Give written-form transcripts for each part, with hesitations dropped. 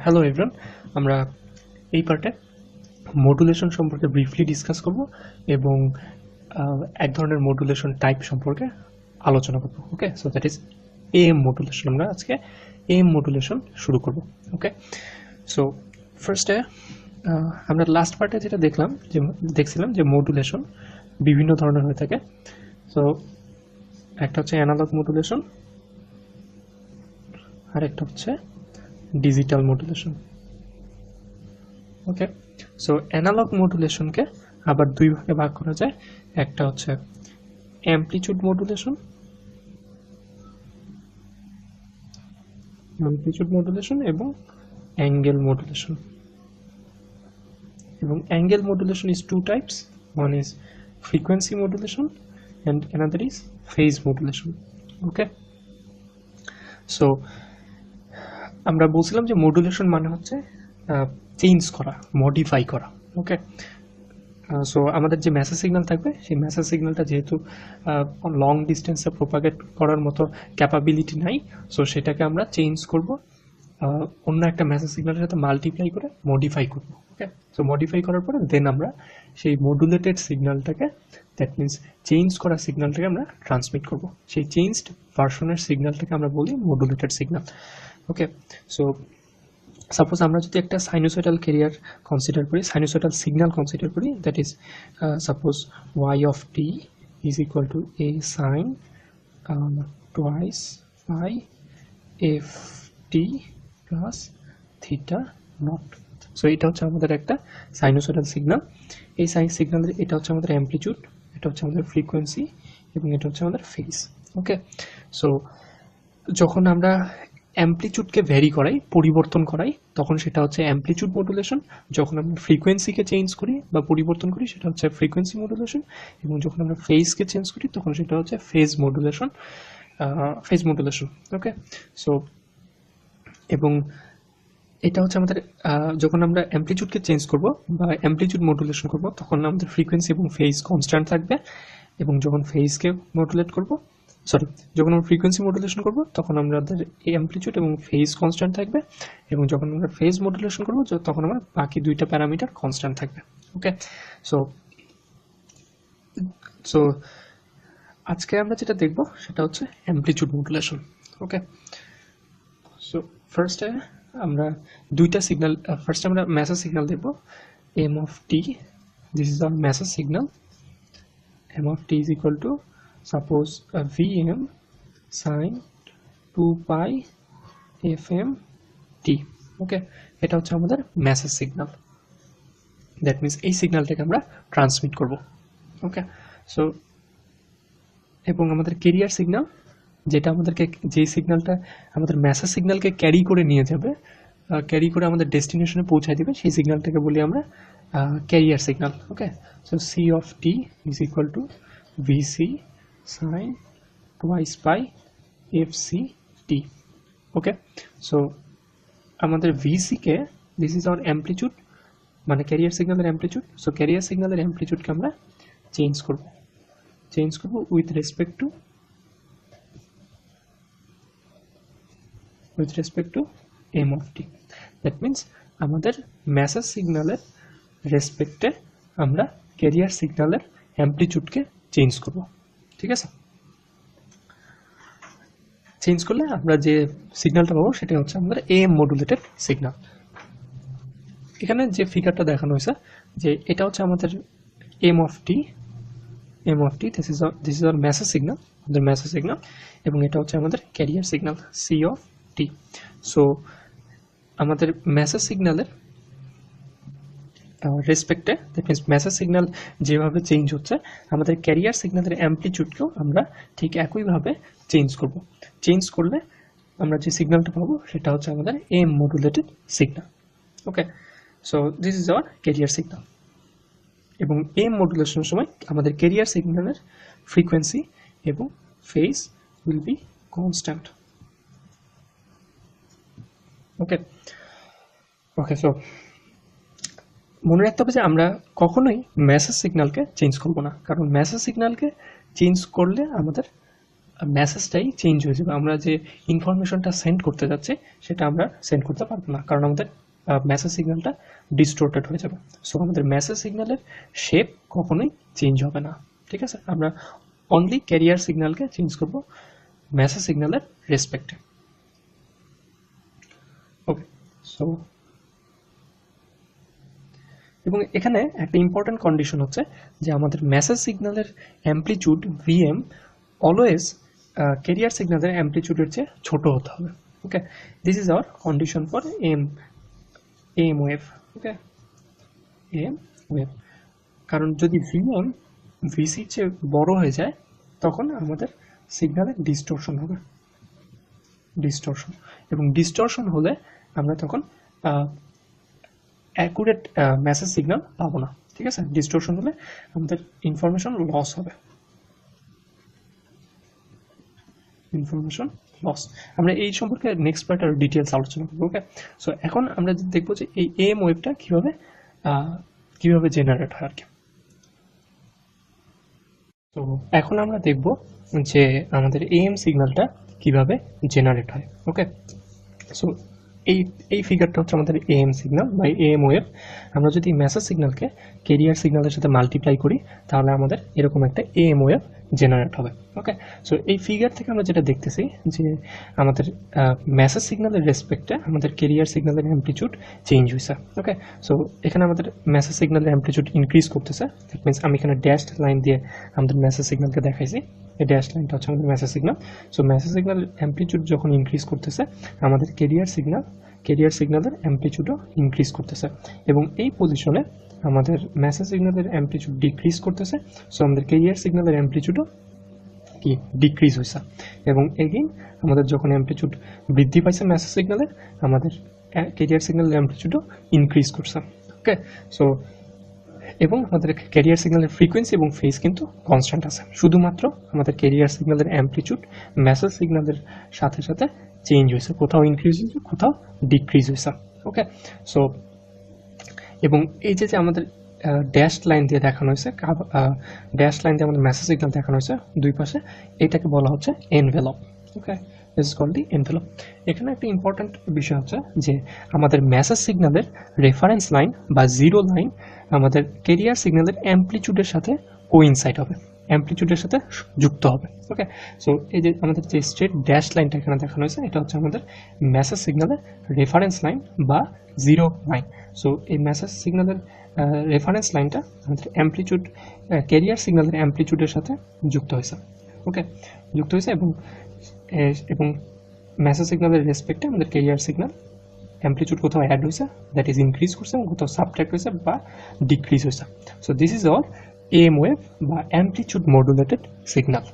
Hello everyone, আমরা এই পার্টে মডুলেশন সম্পর্কে ব্রিফলি ডিসকাস করব এবং এক ধরনের মডুলেশন টাইপ সম্পর্কে আলোচনা করব। Okay, so that is AM modulation. আমরা আজকে এএম মডুলেশন শুরু করব। ওকে, সো ফার্স্টে আমরা লাস্ট পার্টে যেটা দেখছিলাম যে মডুলেশন বিভিন্ন ধরনের হয়ে থাকে। সো একটা হচ্ছে অ্যানালগ মডুলেশন আর একটা হচ্ছে ডিজিটাল মডুলেশন। ওকে, সো অ্যানালগ মডুলেশনকে আবার দুই ভাগে ভাগ করা যায়। একটা হচ্ছে অ্যামপ্লিটিউড মডুলেশন এবং অ্যাঙ্গেল মডুলেশন। এবং angle modulation is two types. One is frequency modulation and another is phase modulation. Okay, so আমরা বলছিলাম যে মডুলেশন মানে হচ্ছে চেঞ্জ করা, মডিফাই করা। ওকে, সো আমাদের যে মেসেজ সিগন্যাল থাকবে সেই মেসেজ সিগন্যালটা যেহেতু লং ডিস্টেন্সে প্রোপাগেট করার মতো ক্যাপাবিলিটি নাই, সো সেটাকে আমরা চেঞ্জ করব অন্য একটা মেসেজ সিগন্যালের সাথে মাল্টিপ্লাই করে মডিফাই করব। ওকে, সো মডিফাই করার পরে দেন আমরা সেই মডুলেটেড সিগন্যালটাকে, দ্যাট মিনস চেঞ্জ করা সিগন্যালটাকে আমরা ট্রান্সমিট করব। সেই চেঞ্জড ভার্সনের সিগন্যালটাকে আমরা বলি modulated signal. Okay, so suppose আমরা যদি একটা সাইনোসয়েডাল ক্যারিয়ার কনসিডার করি, সাইনোসয়েডাল সিগন্যাল কনসিডার করি, that is suppose y of t is equal to a sin twice phi f t plus theta naught. So এটা হচ্ছে আমাদের একটা সাইনোসয়েডাল সিগন্যাল। এই সিগন্যালের এটা হচ্ছে আমাদের অ্যামপ্লিটিউড, এটা হচ্ছে আমাদের ফ্রিকোয়েন্সি এবং এটা হচ্ছে আমাদের ফেজ। ওকে, সো যখন আমরা অ্যামপ্লিটিউডকে ভ্যারি করাই, পরিবর্তন করাই, তখন সেটা হচ্ছে অ্যামপ্লিটিউড মডুলেশন। যখন আমরা ফ্রিকোয়েন্সিকে চেঞ্জ করি বা পরিবর্তন করি সেটা হচ্ছে ফ্রিকোয়েন্সি মডুলেশন। এবং যখন আমরা ফেজকে চেঞ্জ করি তখন সেটা হচ্ছে ফেজ মডুলেশন। ওকে, সো এবং এটা হচ্ছে আমাদের যখন আমরা অ্যামপ্লিটিউডকে চেঞ্জ করব বা অ্যামপ্লিটিউড মডুলেশন করব তখন আমাদের ফ্রিকোয়েন্সি এবং ফেজ কনস্ট্যান্ট থাকবে। এবং যখন ফেজকে মডুলেট করব, যখন আমরা ফ্রিকোয়েন্সি মডুলেশন করব তখন আমাদের অ্যামপ্লিটিউড এবং ফেজ কনস্ট্যান্ট থাকবে। এবং যখন আমরা ফেজ মডুলেশন করব তখন আমার বাকি দুইটা প্যারামিটার কনস্ট্যান্ট থাকবে। ওকে, সো সো আজকে আমরা যেটা দেখব সেটা হচ্ছে অ্যামপ্লিটিউড মডুলেশন। ওকে, সো ফার্স্টে আমরা দুইটা সিগন্যাল, ফার্স্টে আমরা মেসেজ সিগন্যাল দেখব। m of t, this is our message signal. m of t is equal to suppose vm sin 2 pi fm t. ওকে, এটা হচ্ছে আমাদের মেসেজ সিগন্যাল। দ্যাট মিনস এই সিগন্যালটাকে আমরা ট্রান্সমিট করব। ওকে, সো এবং আমাদের ক্যারিয়ার সিগন্যাল, যেটা আমাদেরকে, যে সিগন্যালটা আমাদের মেসেজ সিগন্যালকে ক্যারি করে নিয়ে যাবে, ক্যারি করে আমাদের ডেস্টিনেশনে পৌঁছায় দেবে, সেই সিগন্যালটাকে বলি আমরা carrier signal. Okay, so c of T is equal to VC sine twice pi f c t. Okay, so আমাদের ভিসিকে, দিস ইজ আওয়ার অ্যামপ্লিটিউড, মানে ক্যারিয়ার সিগন্যালের অ্যামপ্লিটিউড। সো ক্যারিয়ার সিগন্যালের অ্যামপ্লিটিউডকে আমরা চেঞ্জ করব with respect to m of t. That means আমাদের message সিগন্যালের রেসপেক্টে আমরা ক্যারিয়ার সিগন্যালের অ্যামপ্লিটিউডকে চেঞ্জ করব। ঠিক আছে, চেঞ্জ করলে আমরা যে সিগন্যালটা পাবো সেটা হচ্ছে আমাদের AM মডুলেটেড সিগন্যাল। এখানে যে ফিগারটা দেখানো হয়েছে যে এটা হচ্ছে আমাদের m of t, this is our message signal, আমাদের মেসেজ সিগন্যাল, এবং এটা হচ্ছে আমাদের carrier signal c of t. So আমাদের মেসেজ সিগন্যালের রেসপেক্টে, দ্যাট মিনস মেসেজ সিগন্যাল যেভাবে চেঞ্জ হচ্ছে আমাদের ক্যারিয়ার সিগন্যালের অ্যামপ্লিটিউডকেও আমরা ঠিক একইভাবে চেঞ্জ করব। চেঞ্জ করলে আমরা যে সিগন্যালটা পাবো সেটা হচ্ছে আমাদের AM modulated signal. Okay, so this is our career signal. এবং AM মডুলেশনের সময় আমাদের ক্যারিয়ার সিগন্যালের ফ্রিকোয়েন্সি এবং phase will be constant. Okay, so মনে রাখতে হবে যে আমরা কখনোই মেসেজ সিগন্যালকে চেঞ্জ করব না, কারণ মেসেজ সিগন্যালকে চেঞ্জ করলে আমাদের মেসেজটাই চেঞ্জ হয়ে যাবে। আমরা যে ইনফরমেশনটা সেন্ড করতে যাচ্ছি সেটা আমরা সেন্ড করতে পারবো না, কারণ আমাদের মেসেজ সিগন্যালটা ডিস্টোর্টেড হয়ে যাবে। সো আমাদের মেসেজ সিগন্যালের শেপ কখনোই চেঞ্জ হবে না, ঠিক আছে? আমরা অনলি ক্যারিয়ার সিগন্যালকে চেঞ্জ করব মেসেজ সিগন্যালের রেসপেক্টে। ওকে, সো এবং এখানে একটা ইম্পর্টেন্ট কন্ডিশন হচ্ছে যে আমাদের মেসেজ সিগন্যালের অ্যামপ্লিটিউড ভিএম অলওয়েজ ক্যারিয়ার সিগন্যালের অ্যামপ্লিটিউডের চেয়ে ছোট হতে হবে। Okay, this is our condition for AM wave. Okay, AM wave, কারণ যদি ভিএম ভিসির চেয়ে বড় হয়ে যায় তখন আমাদের সিগন্যালে ডিস্টরশন হবে, ডিস্টরশন, এবং ডিস্টরশন হলে আমরা তখন অ্যাকুরেট মেসেজ সিগন্যাল পাবো না, ঠিক আছে? ডিস্টরশন হলে আমাদের ইনফরমেশন লস হবে, ইনফরমেশন লস। আমরা এই সম্পর্কে নেক্সট পার্ট আর ডিটেলস আলোচনা করবো। ওকে, সো এখন আমরা দেখবো যে এই এম ওয়েভটা কিভাবে জেনারেট হয় আর কি। তো এখন আমরা দেখব যে আমাদের এএম সিগন্যালটা কিভাবে জেনারেট হয়। ওকে, সো এই ফিগারটা হচ্ছে আমাদের এএম সিগন্যাল বা এএম ওয়েভ। আমরা যদি মেসেজ সিগন্যালকে ক্যারিয়ার সিগন্যালের সাথে মাল্টিপ্লাই করি তাহলে আমাদের এরকম একটা এএম ওয়েভ জেনারেট হবে। ওকে, সো এই ফিগার থেকে আমরা যেটা দেখতেছি যে আমাদের মেসেজ সিগন্যালের রেসপেক্টে আমাদের ক্যারিয়ার সিগন্যালের অ্যামপ্লিটিউড চেঞ্জ হয়েছে। ওকে, সো এখানে আমাদের মেসেজ সিগন্যালের অ্যামপ্লিটিউড ইনক্রিজ করতেছে। দ্যাট মিনস আমি এখানে ড্যাশড লাইন দিয়ে আমাদের মেসেজ সিগন্যালকে দেখাইছি। এই ড্যাশ লাইনটা হচ্ছে আমাদের message signal. So message signal amplitude যখন ইনক্রিজ করতেছে আমাদের ক্যারিয়ার সিগন্যালের অ্যামপ্লিটিউডও ইনক্রিজ করতেছে, এবং এই পজিশনে আমাদের মেসেজ সিগন্যালের অ্যামপ্লিটিউড ডিক্রিজ করতেছে। সো আমাদের ক্যারিয়ার সিগন্যালের অ্যামপ্লিটিউডও কি ডিক্রিজ হয়েছে, এবং এগেইন আমাদের যখন অ্যামপ্লিটিউড বৃদ্ধি পাইছে মেসেজ সিগন্যালের, আমাদের ক্যারিয়ার সিগন্যালের অ্যামপ্লিটিউডও ইনক্রিজ করছে। ওকে, সো এবং আমাদের ক্যারিয়ার সিগন্যালের ফ্রিকোয়েন্সি এবং ফেজ কিন্তু কনস্ট্যান্ট আছে, শুধুমাত্র আমাদের ক্যারিয়ার সিগন্যালের অ্যামপ্লিটিউড মেসেজ সিগন্যালের সাথে সাথে চেঞ্জ হয়েছে, কোথাও ইনক্রিজ হয়েছে কোথাও ডিক্রিজ হয়েছে। ওকে, সো এবং এই যে আমাদের ড্যাশ লাইন দিয়ে দেখানো হয়েছে, ড্যাশ লাইন দিয়ে আমাদের মেসেজ সিগন্যাল দেখানো হয়েছে দুই পাশে, এটাকে বলা হচ্ছে envelope. Okay, this is called the envelope. এখানে একটা ইম্পর্টেন্ট বিষয় হচ্ছে যে আমাদের মেসেজ সিগন্যালের রেফারেন্স লাইন বা জিরো লাইন আমাদের ক্যারিয়ার সিগন্যালের অ্যামপ্লিটিউডের সাথে কোইনসাইড হবে, অ্যামপ্লিটিউডের সাথে যুক্ত হবে। ওকে, সো এই যে আমাদের যে স্ট্রেট ড্যাশ লাইনটা এখানে দেখানো হয়েছে এটা হচ্ছে আমাদের মেসেজ সিগন্যালের রেফারেন্স লাইন বা জিরো লাইন। সো এই মেসেজ সিগন্যালের রেফারেন্স লাইনটা আমাদের অ্যামপ্লিটিউড ক্যারিয়ার সিগন্যালের অ্যামপ্লিটিউডের সাথে যুক্ত হয়েছে। ওকে, যুক্ত হয়েছে এবং মেসেজ সিগন্যালের রেসপেক্টে আমাদের ক্যারিয়ার সিগন্যাল অ্যামপ্লিটিউড কোথাও অ্যাড হয়েছে, দ্যাট ইজ ইনক্রিজ করছে, এবং কোথাও সাবট্রাক্ট হয়েছে বা ডিক্রিজ হয়েছে। So this is our AM wave বা amplitude modulated signal.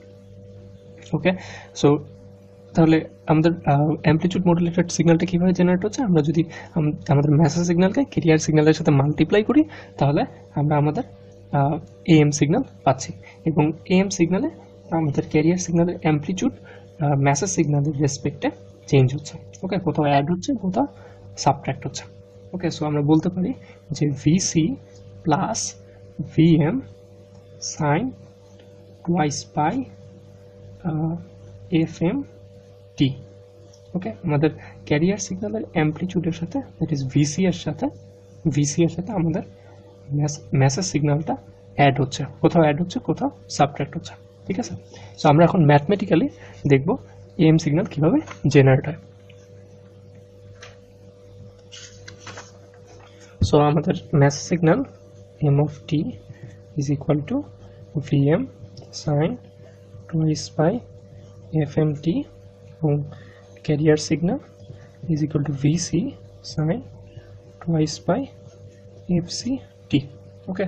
Okay, so তাহলে আমাদের অ্যামপ্লিটিউড মডুলেটেড সিগন্যালটা কীভাবে জেনারেট হচ্ছে, আমরা যদি আমাদের মেসেজ সিগন্যালকে ক্যারিয়ার সিগন্যালের সাথে মাল্টিপ্লাই করি তাহলে আমরা আমাদের এএম সিগন্যাল পাচ্ছি, এবং এএম সিগন্যালে আমাদের ক্যারিয়ার সিগন্যালের অ্যামপ্লিটিউড মেসেজ সিগন্যালের রেসপেক্টে চেঞ্জ হচ্ছে। ওকে, কোথাও অ্যাড হচ্ছে কোথাও সাবট্রাক্ট হচ্ছে। ওকে, সো আমরা বলতে পারি যে VC plus VM sine twice pi FM T. Okay, আমাদের ক্যারিয়ার সিগন্যালের অ্যামপ্লিটিউডের সাথে দ্যাট ইজ ভিসি এর সাথে আমাদের মেসেজ সিগন্যালটা অ্যাড হচ্ছে, কোথাও অ্যাড হচ্ছে কোথাও সাবট্রাক্ট হচ্ছে। ঠিক আছে, সো আমরা এখন ম্যাথমেটিক্যালি দেখব এএম সিগন্যাল কিভাবে জেনারেট হয়। সো আমাদের message signal M of T is equal to VM sine twice pi FM T, এবং carrier signal is equal to VC sine twice pi FC T. Okay,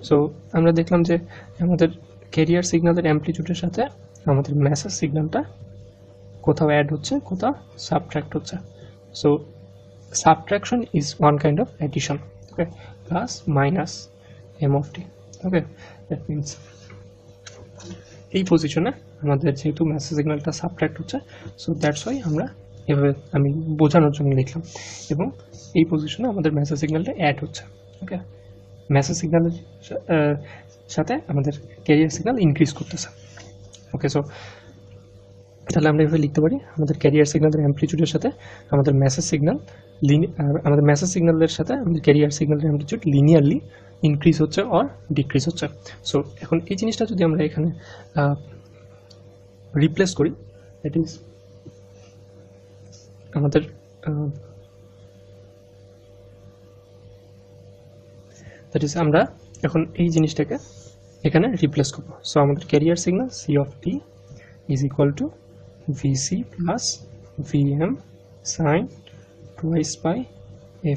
so আমরা দেখলাম যে আমাদের carrier সিগন্যালের অ্যামপ্লিটিউডের সাথে আমাদের মেসেজ সিগন্যালটা কোথাও অ্যাড হচ্ছে কোথাও সাবট্রাক্ট হচ্ছে। So subtraction is one kind of addition. Okay, plus minus m of t. Okay, that means এই পজিশনে আমাদের যেহেতু মেসেজ সিগন্যালটা সাবট্রাক্ট হচ্ছে, সো দ্যাটস ওয়াই আমরা এভাবে আমি বোঝানোর জন্য লিখলাম, এবং এই পজিশনে আমাদের মেসেজ সিগন্যালটা অ্যাড হচ্ছে। ওকে, মেসেজ সিগন্যালের সাথে আমাদের ক্যারিয়ার সিগন্যাল ইনক্রিজ করতেছে। ওকে, সো তাহলে আমরা এভাবে লিখতে পারি আমাদের ক্যারিয়ার সিগন্যালের অ্যামপ্লিটিউডের সাথে আমাদের মেসেজ সিগন্যালের সাথে আমাদের ক্যারিয়ার সিগন্যালের অ্যামপ্লিটিউড লিনিয়ারলি ইনক্রিজ হচ্ছে অর ডিক্রিজ হচ্ছে। সো এখন এই জিনিসটা যদি আমরা এখানে রিপ্লেস করি, দ্যাট ইজ আমাদের আমরা এখন এই জিনিসটাকে এখানে রিপ্লেস করব। সো আমাদের carrier signal c of T is equal to VC plus VM sin twice by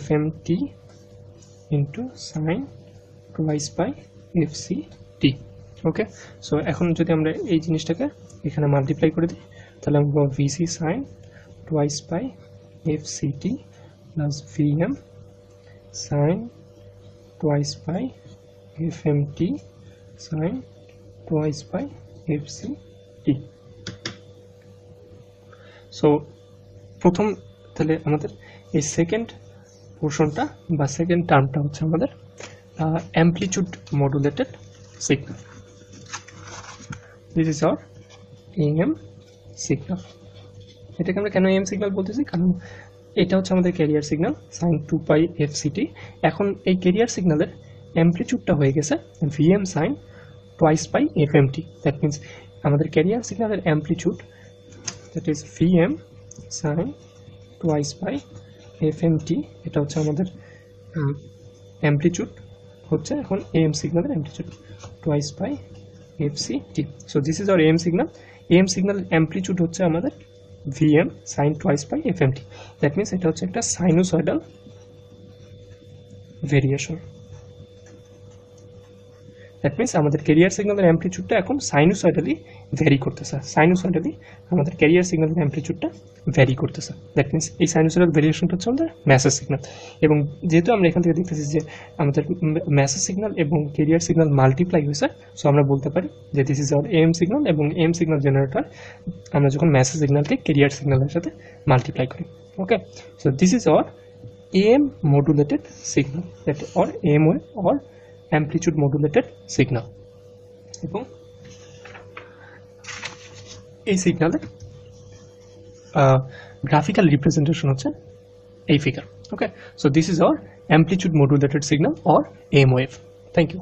FMT into sin twice by FCT। Okay, so এখন যদি আমরা এই জিনিসটাকে এখানে মাল্টিপ্লাই করে দিই তাহলে আমরা পাবো VC sin twice by FCT plus VM sin twice by FMT sin twice by FCT। So প্রথম তাহলে আমাদের এই সেকেন্ড পোর্শনটা বা সেকেন্ড টার্মটা হচ্ছে আমাদের amplitude modulated signal. This is our AM signal. এটাকে আমরা কেন AM সিগন্যাল বলতেছি, কারণ এটা হচ্ছে আমাদের ক্যারিয়ার সিগন্যাল sin 2π FCT। এখন এই ক্যারিয়ার সিগন্যালের অ্যামপ্লিটিউডটা হয়ে গেছে VM sin twice by FMT। That means আমাদের ক্যারিয়ার সিগন্যালের amplitude that is VM sin twice by FMT, এটা হচ্ছে আমাদের অ্যামপ্লিটিউড হচ্ছে এখন AM সিগন্যালের amplitude twice by FCT। So this is our AM signal. AM সিগন্যালের অ্যামপ্লিটিউড হচ্ছে আমাদের VM sin twice by FMT। That means এটা হচ্ছে একটা সাইনোসয়েডাল ভেরিয়েশন। দ্যাট মিনস আমাদের ক্যারিয়ার সিগন্যালের অ্যামপ্লিটিউডটা এখন সাইনোসয়েডালি ভ্যারি করতেছে। সাইনোসয়েডালি আমাদের ক্যারিয়ার সিগন্যালের অ্যামপ্লিটিউডটা ভ্যারি করতেছে। দ্যাট মিনস এই সাইনোসয়েডাল ভেরিয়েশনটা হচ্ছে আমাদের মেসেজ সিগন্যাল। এবং যেহেতু আমরা এখান থেকে দেখতেছি যে আমাদের মেসেজ সিগন্যাল এবং ক্যারিয়ার সিগন্যাল মাল্টিপ্লাই হয়েছে, সো আমরা বলতে পারি যে this is our AM signal. এবং AM সিগন্যাল জেনারেটর আমরা যখন মেসেজ সিগন্যালকে ক্যারিয়ার সিগন্যালের সাথে মাল্টিপ্লাই করি। Okay, so this is our AM modulated signal, that or AM wave or amplitude modulated signal. এবং এই সিগন্যালের গ্রাফিক্যাল রিপ্রেজেন্টেশন হচ্ছে এই figure. Okay, so this is our amplitude modulated signal or AM wave. Thank you.